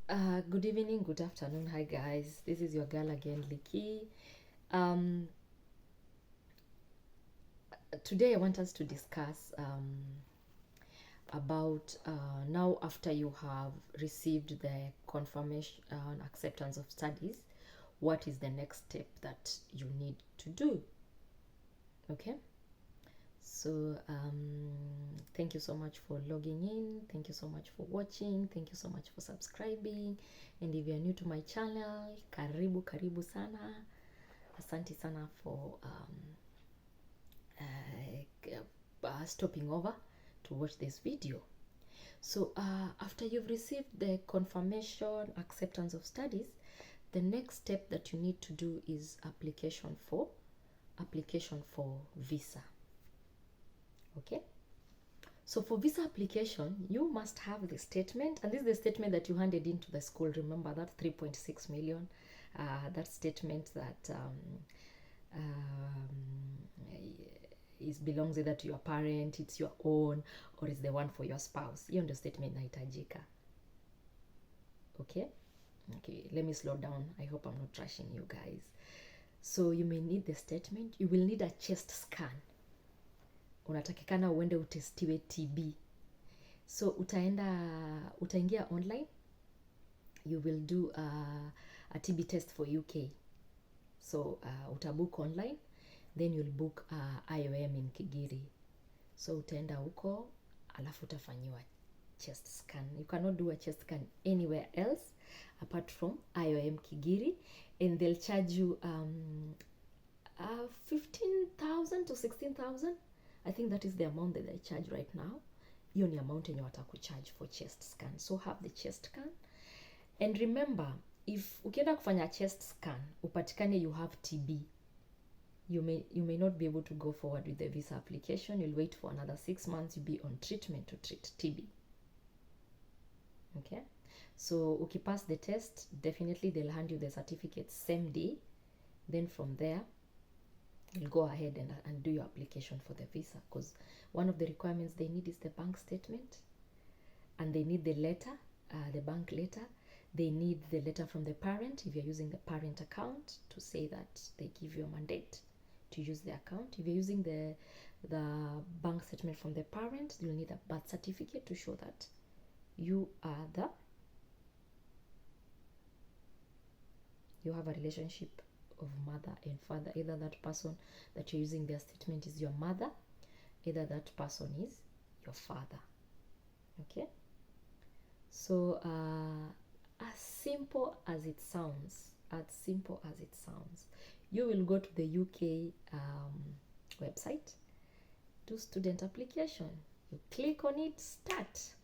Good evening, good afternoon. Hi guys, this is your girl again, Liki. Today I want us to discuss about now after you have received the confirmation acceptance of studies, what is the next step that you need to do. Okay, so thank you so much for logging in, thank you so much for watching, thank you so much for subscribing, and if you're new to my channel, karibu sana. Asante sana for stopping over to watch this video. So after you've received the confirmation acceptance of studies, the next step that you need to do is application for visa. Okay, so for visa application, you must have the statement, and this is the statement that you handed into the school. Remember that 3.6 million, that statement that is belongs either to your parent, it's your own, or it's the one for your spouse. Hiyo ndio statement inahitajika. Okay, let me slow down. I hope I'm not rushing you guys. So you may need the statement. You will need a chest scan. Unatakikana uende utestiwe TB. So utaingia online, you will do a TB test for UK. So utabook online, then you'll book IOM in Kigiri. So utaenda huko, alafu utafanyiwa chest scan. You cannot do a chest scan anywhere else apart from IOM Kigiri, and they'll charge you 15,000 to 16,000. I think that is the amount that they charge right now. Hiyo ni amount yenye watakucharge for chest scan. So have the chest scan, and remember, if ukienda kufanya chest scan upatikane you have TB, you may not be able to go forward with the visa application. You'll wait for another 6 months. You'll be on treatment to treat TB. Okay, so ukipass the test, definitely they'll hand you the certificate same day. Then from there you'll go ahead and do your application for the visa, because one of the requirements they need is the bank statement, and they need the letter, the bank letter. They need the letter from the parent, if you're using the parent account, to say that they give you a mandate to use the account. If you're using the bank statement from the parent, you'll need a birth certificate to show that you have a relationship of mother and father. Either that person that you're using their statement is your mother, either that person is your father. Okay, so as simple as it sounds, you will go to the UK website, do student application, you click on it, start.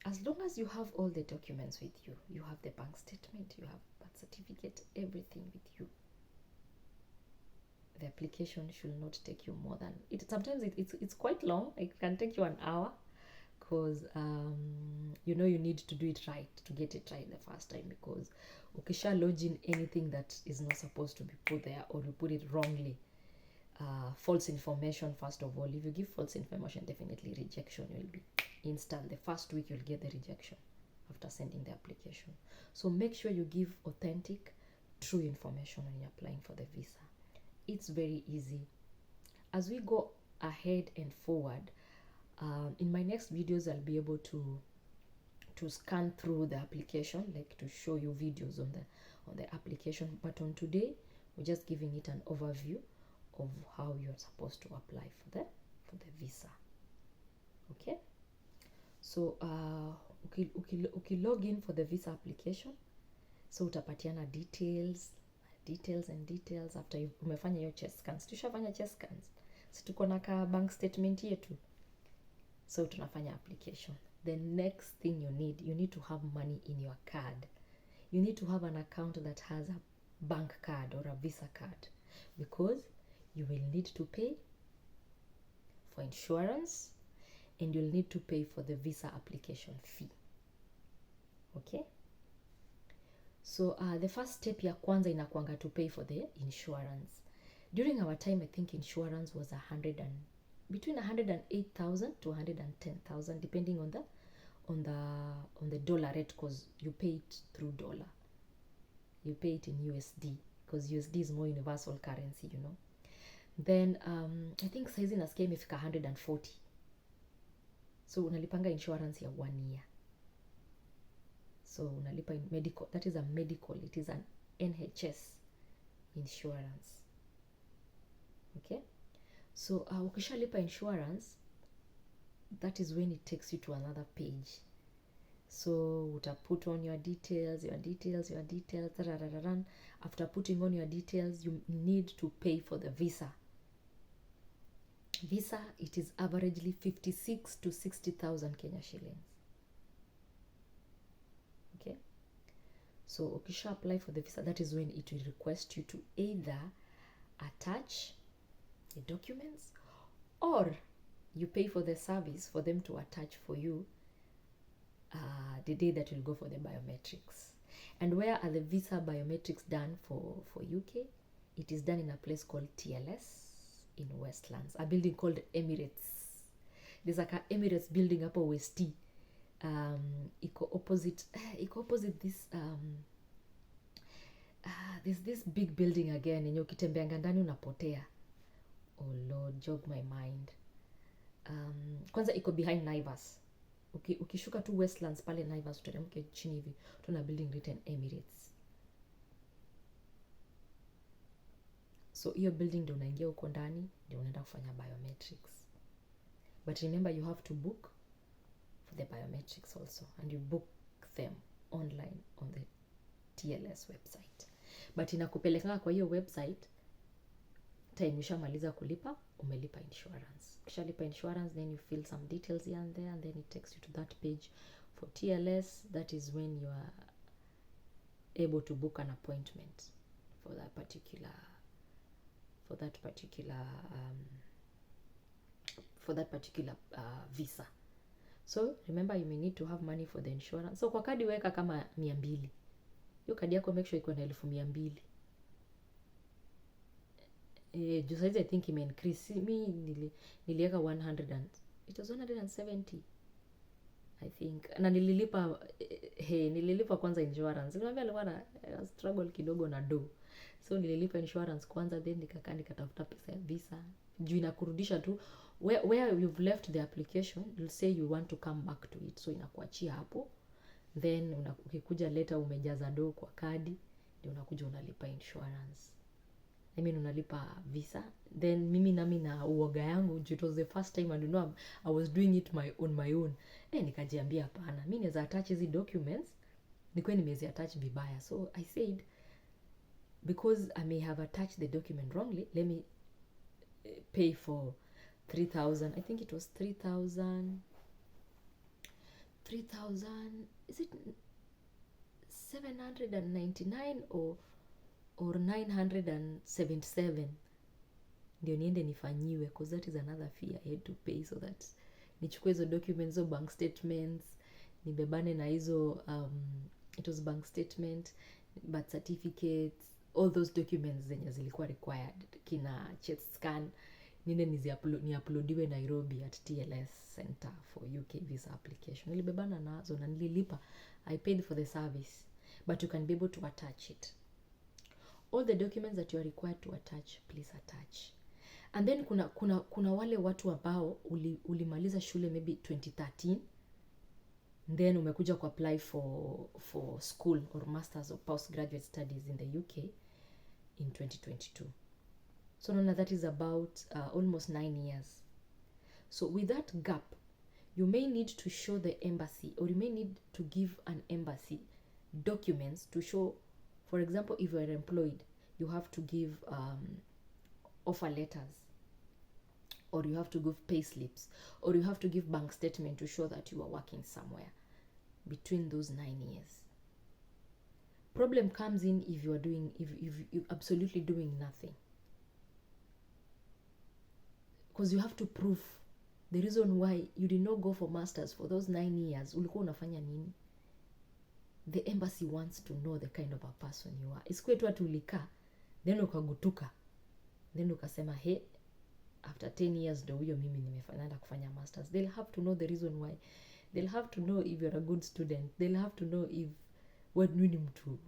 As long as you have all the documents with you, you have the bank statement, you have birth certificate, everything with you, the application should not take you more than it. Sometimes it's quite long. It can take you an hour, because you need to do it right, to get it right the first time, because ukisha lodge in anything that is not supposed to be put there, or you put it wrongly, false information, first of all, if you give false information, definitely rejection will be instant. The first week you'll get the rejection after sending the application. So make sure you give authentic, true information when you're applying for the visa. It's very easy. As we go ahead and forward, in my next videos I'll be able to scan through the application, like to show you videos on the application. But on today, we're just giving it an overview of how you're supposed to apply for the visa. Okay, so log in for the visa application, so utapatiana details after umefanya your chest scans. Tushafanya chest scans, si tuko na ka bank statement yetu, so tunafanya application. The next thing you need to have money in your card. You need to have an account that has a bank card or a visa card, because you will need to pay for insurance, and you'll need to pay for the visa application fee. Okay, so the first step ya kwanza inakuanga to pay for the insurance. During our time, I think insurance was between 108,000 to 110,000, depending on the dollar rate, because you pay it through dollar, you pay it in USD because USD is more universal currency, you know. Then I think saizi nasikia imefika 140, so unalipanga insurance ya 1 year, so unalipa in medical, that is a medical, it is an NHS insurance. Okay, so ukishalipa insurance, that is when it takes you to another page. So utaput on your details. After putting on your details, you need to pay for the visa. It is averagely 56 to 60,000 Kenya shillings. Okay, so ukisha apply for the visa, that is when it will request you to either attach the documents, or you pay for the service for them to attach for you the day that you'll go for the biometrics. And where are the visa biometrics done for UK? It is done in a place called TLS in Westlands, a building called Emirates. There's like a Emirates building hapo West. Iko opposite this there's this big building again, yenye ukitembeanga ndani unapotea. Oh Lord, jog my mind. Kwanza iko behind Naivas. Ukishuka tu Westlands pale Naivas, uteremke chini hivi, tuna building written Emirates. So hiyo building ndio unaingia huko ndani, ndio unaenda kufanya biometrics. But remember, you have to book for the biometrics also, and you book them online on the TLS website. But inakupeleka kwa hiyo website time ushamaliza kulipa, umelipa insurance. Ukishalipa insurance, then you fill some details here and there, and then it takes you to that page for TLS. That is when you are able to book an appointment for that particular visa. So remember, you may need to have money for the insurance. So kwa kadi weka kama 200. Hiyo kadi yako make sure iko na 200. Just I think it may increase. Me niliweka 100 and it was 170, I think. Na nililipa kwanza insurance. Niambia alikuwa na struggle kidogo na do. So nililipa insurance kwanza, then nikatafuta pesa ya visa. Juu inakurudisha tu where you've left the application, you'll say you want to come back to it. So inakuachia hapo. Then ukikuja later umejaza do kwa kadi, ndio unakuja unalipa insurance. Unalipa visa. Then mimi nami na uoga yangu, it was the first time, and you know I was doing it on my own. Nikajiambia hapana, mimi naweza attach hizi documents, nikuwe nimezi attach vibaya. So I said, because I may have attached the document wrongly, let me pay for 3,000. I think it was 3,000. Is it 799 or 977? Ndio niende nifanyiwe, because that is another fee I had to pay, so that nichukue hizo documents, zo bank statements, nibebane na hizo it was bank statement, birth certificates, all those documents zenye zilikuwa required, kina chest scan, niende ni-uploadiwe Nairobi at TLS Center for UK visa application. Nilibebana nazo na nililipa. I paid for the service, but you can be able to attach it. All the documents that you are required to attach, please attach. And then kuna wale watu ambao ulimaliza shule maybe 2013, then umekuja ku apply for school or masters or postgraduate studies in the UK in 2022. So now that is about almost 9 years. So with that gap, you may need to show the embassy, or you may need to give an embassy documents to show. For example, if you are employed, you have to give offer letters, or you have to give pay slips, or you have to give bank statement to show that you are working somewhere between those 9 years. Problem comes in if you're absolutely doing nothing, because you have to prove the reason why you did not go for masters for those 9 years. Ulikuwa unafanya nini? The embassy wants to know the kind of a person you are. Isikwe tu ati ulikaa, then ukagutuka, then ukasema after 10 years ndio huyo mimi nimeenda kufanya masters. They'll have to know the reason why They'll have to know if you're a good student. They'll have to know if what nini mtu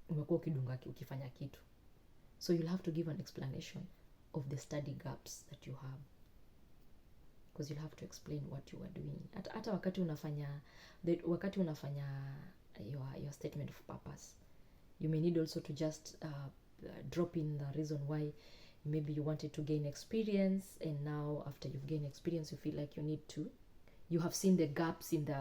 umekuwa ukidunga ukifanya kitu. So you'll have to give an explanation of the study gaps that you have, because you'll have to explain what you are doing. Hata wakati unafanya your statement of purpose, you may need also to just drop in the reason why maybe you wanted to gain experience, and now after you've gained experience you feel like you have seen the gaps in the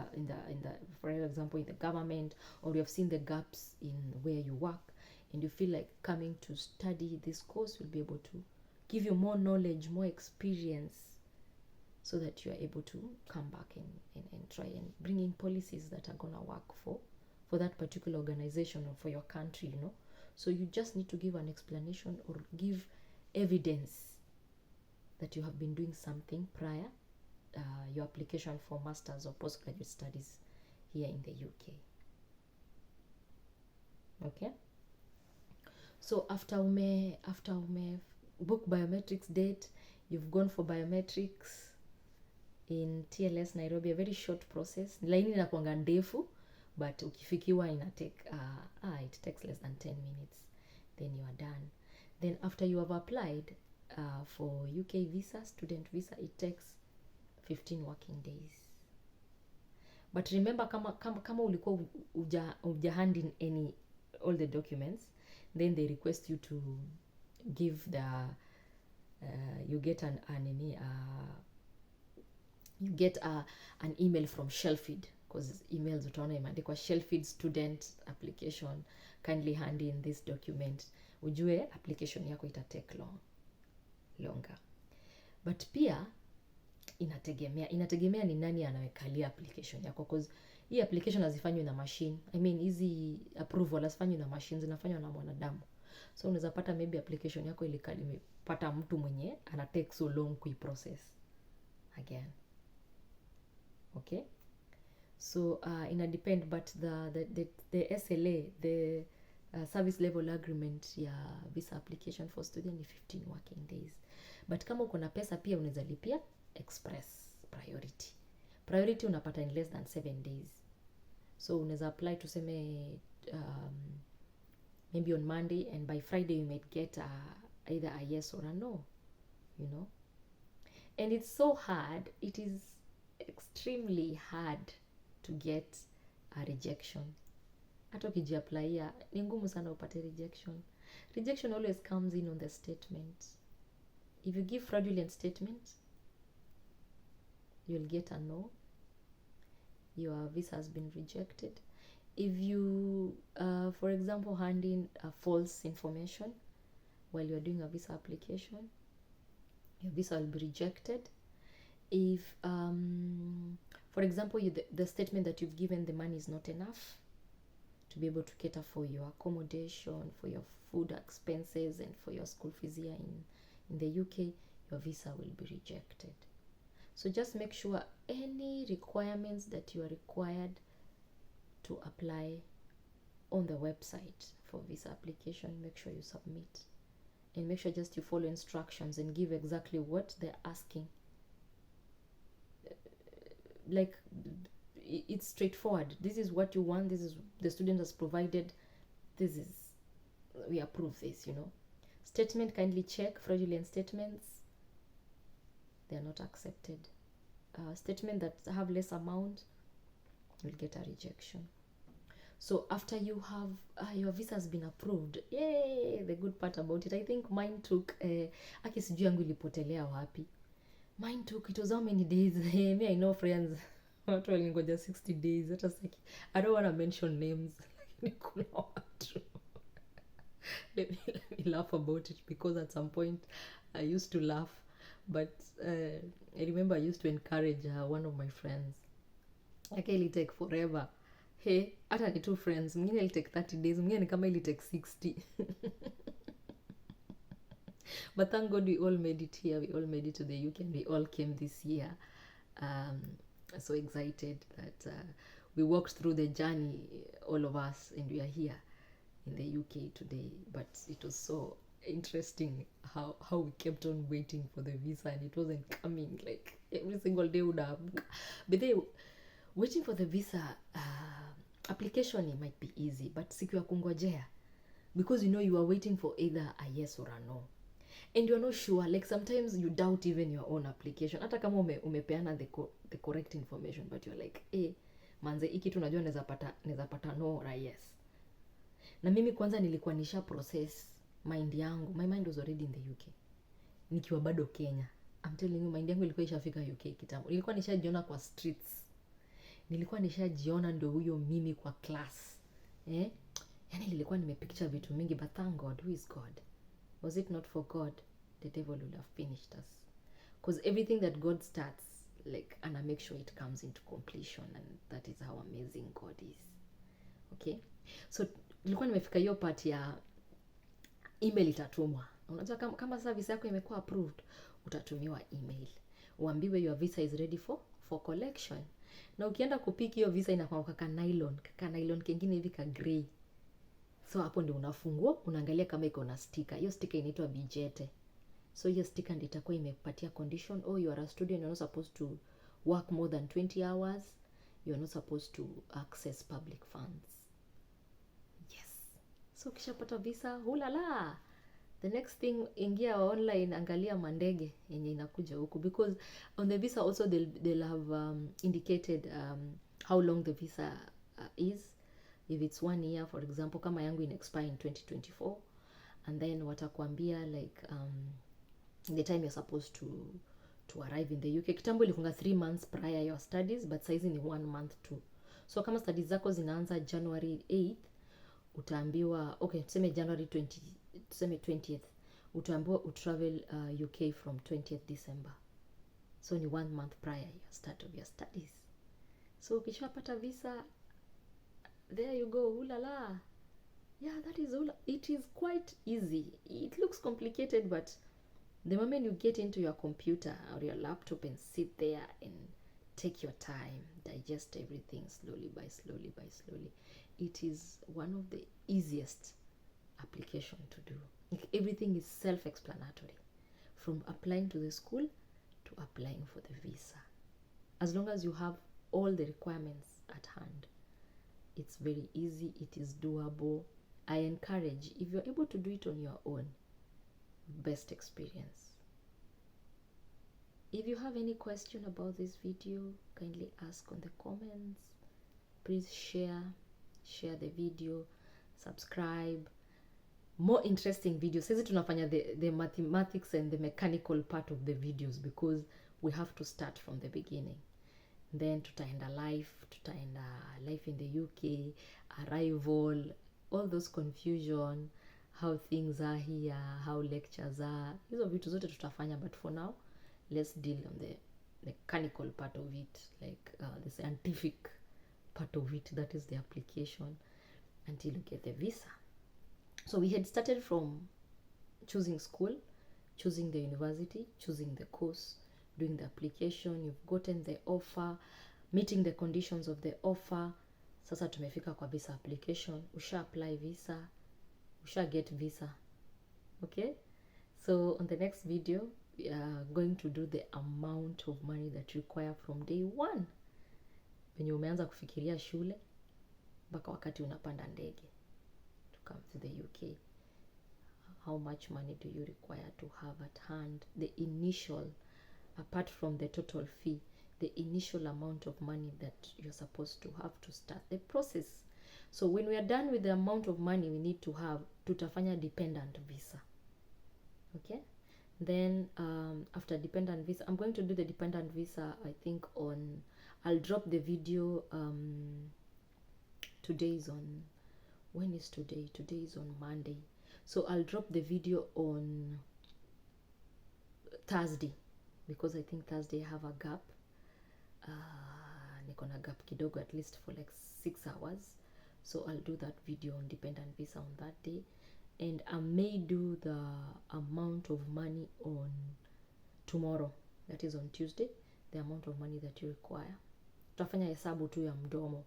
for example in the government, or you have seen the gaps in where you work, and you feel like coming to study this course will be able to give you more knowledge, more experience, so that you are able to come back and try and bring in policies that are gonna work for that particular organization or for your country, you know. So you just need to give an explanation or give evidence that you have been doing something prior your application for masters or postgraduate studies here in the UK. Okay, so after ume book biometrics date, you've gone for biometrics in TLS Nairobi, a very short process. Laini inakuanga ndefu, but ukifikiwa it takes less than 10 minutes, then you are done. Then after you have applied for UK visa, student visa, it takes 15 working days. But remember, kama ulikuwa hujahand in all the documents, then they request you to give you get an email from Shellfeed, because emails utaona imeandikwa Shellfeed student application, kindly hand in this document. Ujue application yako ita take longer. But pia inategemea ni nani anawekalia application yako, because hii application hazifanywi na machine. I mean hizi approval hazifanywi na machine, zinafanywa na mwanadamu. So unaweza pata maybe application yako imepata mtu mwenye ana take so long kuiprocess again. Okay, so ina depend, but the SLA, the service level agreement ya visa application for student ni 15 working days. But kama uko na pesa pia unaweza lipia express priority unapata in less than 7 days. So unaweza apply tuseme maybe on Monday, and by Friday you might get either a yes or a no, you know. And it's so hard, it is extremely hard to get a rejection. Hata ukijiapplyia ni ngumu sana upate rejection always comes in on the statement. If you give fraudulent statement, you'll get a no, your visa has been rejected. If you for example hand in false information while you're doing a visa application, your visa will be rejected. If for example the statement that you've given, the money is not enough to be able to cater for your accommodation, for your food expenses, and for your school fees here in the UK, your visa will be rejected. So just make sure any requirements that you are required to apply on the website for visa application, make sure you submit, and make sure just you follow instructions and give exactly what they're asking. Like, it's straightforward. This is what you want, this is the student has provided, we approve this, you know. Statement, kindly check. Fraudulent statements, they are not accepted. Statement that have less amount will get a rejection. So after you have your visa has been approved, yay, the good part about it, I think mine took aki sijui yangu ilipotelea wapi. Mine took, it was how many days? Me, I know friends watu walingoja 60 days. Hata saki, I don't want to mention names. Kuna watu let me laugh about it, because at some point I used to laugh, but I remember I used to encourage one of my friends. Okay, it'll take forever. Hey, hata ni two friends, mwingine it'll take 30 days, mwingine ni kama it'll take 60. But thank God we all made it here, we all made it to the UK, and we all came this year. So excited that we walked through the journey, all of us, and we are here in the UK today. But it was so interesting how we kept on waiting for the visa, and it wasn't coming. Like every single day would have, but they waiting for the visa application, it might be easy, but siku ya kungojea, because you know you are waiting for either a yes or a no, and you're not sure, like sometimes you doubt even your own application, hata kama umepeana the correct information, but you're like manze, hiki tu najua naweza pata no or yes. Na mimi kwanza nilikuwa nisha process mind yangu, my mind was already in the UK nikiwa bado Kenya. I'm telling you, mind yangu ilikuwa ishafika UK kitambo. Nilikuwa nishajiona kwa streets, nilikuwa nishajiona ndio huyo mimi kwa class, yani nilikuwa nimepicture vitu mingi, but thank God. Who is God? Was it not for God, the devil would have finished us, because everything that God starts, like, and I make sure it comes into completion, and that is how amazing God is. Okay, so nilikuwa nimefika hiyo part ya email itatumwa. Unajua kama sasa visa yako imekuwa approved, utatumiwa email uambiwe your visa is ready for collection. Na ukienda kupick hiyo visa inakuwa kaka nylon kingine hivi ka gray. So hapo ndio unafungua, unaangalia kama iko na sticker. Hiyo sticker inaitwa bijete. So hiyo sticker ndio itakuwa imepatia condition, you are a student, you're not supposed to work more than 20 hours, you're not supposed to access public funds. Yes. So ukishapata visa, hulala, the next thing, ingia online, angalia mandege yenye inakuja huku, because on the visa also they'll have indicated how long the visa is. If it's 1 year, for example, kama yangu in expire in 2024, and then watakwambia like the time you're supposed to arrive in the UK. Kitambo ilikunga 3 months prior your studies, but saizi ni 1 month too. So kama studies zako zinaanza January 8th, utaambiwa, okay, tuseme January 20th, utaambiwa utravel UK from 20th December. So ni 1 month prior your start of your studies. So ukishapata visa, there you go, hulala. Yeah, that is all. It is quite easy. It looks complicated, but the moment you get into your computer or your laptop and sit there and take your time, digest everything slowly by slowly, it is one of the easiest application to do. Like, everything is self-explanatory, from applying to the school to applying for the visa. As long as you have all the requirements at hand, it's very easy, it is doable. I encourage, if you're able to do it on your own, best experience. If you have any question about this video, kindly ask on the comments. Please share the video, subscribe. More interesting videos. Sasa tunafanya the mathematics and the mechanical part of the videos, because we have to start from the beginning. Then tutaenda life in the UK, arrival, all those confusion, how things are here, how lectures are. Hizo vitu zote tutafanya, but for now, let's deal on the mechanical part of it, like the scientific part of it, that is the application, until you get the visa. So we had started from choosing school, choosing the university, choosing the course, doing the application. You've gotten the offer, meeting the conditions of the offer. Sasa tumefika kwa visa application. Usha apply visa, usha get visa. Okay, so on the next video, we are going to do the amount of money that you require from day one, when umeanza kufikiria shule mpaka wakati unapanda ndege to come to the UK. How much money do you require to have at hand? The initial, apart from the total fee, the initial amount of money that you're supposed to have to start the process. So when we are done with the amount of money we need to have, tutafanya dependent visa. Okay, then after dependent visa, I'm going to do the dependent visa, I think on, I'll drop the video, today is on, when is today? Today is on Monday. So I'll drop the video on Thursday, because I think Thursday I have a gap. Niko na gap kidogo, at least for like 6 hours. So I'll do that video on dependent visa on that day. And I may do the amount of money on tomorrow, that is on Tuesday, the amount of money that you require. Tutafanya hesabu tu ya mdomo,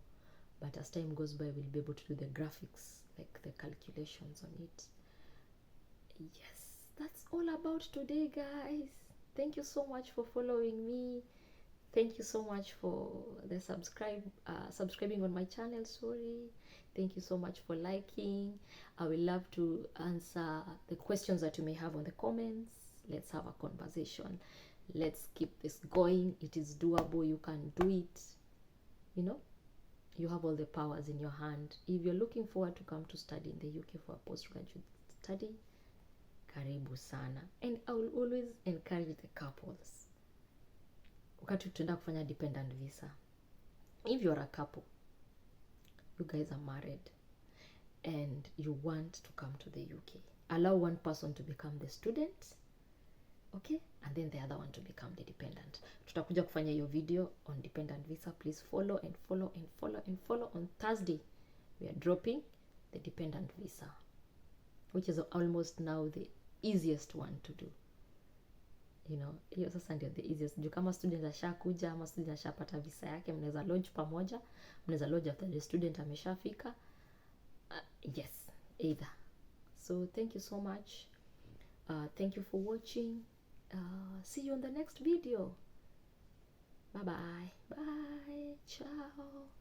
but as time goes by we'll be able to do the graphics, like the calculations on it. Yes, that's all about today, guys. Thank you so much for following me. Thank you so much for the subscribing on my channel. Sorry. Thank you so much for liking. I will love to answer the questions that you may have on the comments. Let's have a conversation. Let's keep this going. It is doable. You can do it. You know, you have all the powers in your hand. If you're looking forward to come to study in the UK for a postgraduate study, karibu sana. And I will always encourage the couples wakati tutaenda kufanya dependent visa. If you're a couple, you guys are married and you want to come to the UK, allow one person to become the student, okay, and then the other one to become the dependent. Tutakuja kufanya hiyo video on dependent visa. Please follow and follow and follow and follow. On Thursday we are dropping the dependent visa, which is almost now the easiest one to do. You know, hiyo sasa ndio the easiest. Juu kama student ashakuja ama student ashapata visa yake, mnaweza lodge pamoja, mnaweza lodge after the student ameshafika. Yes, either. So thank you so much. Thank you for watching. See you on the next video. Bye bye. Bye. Ciao.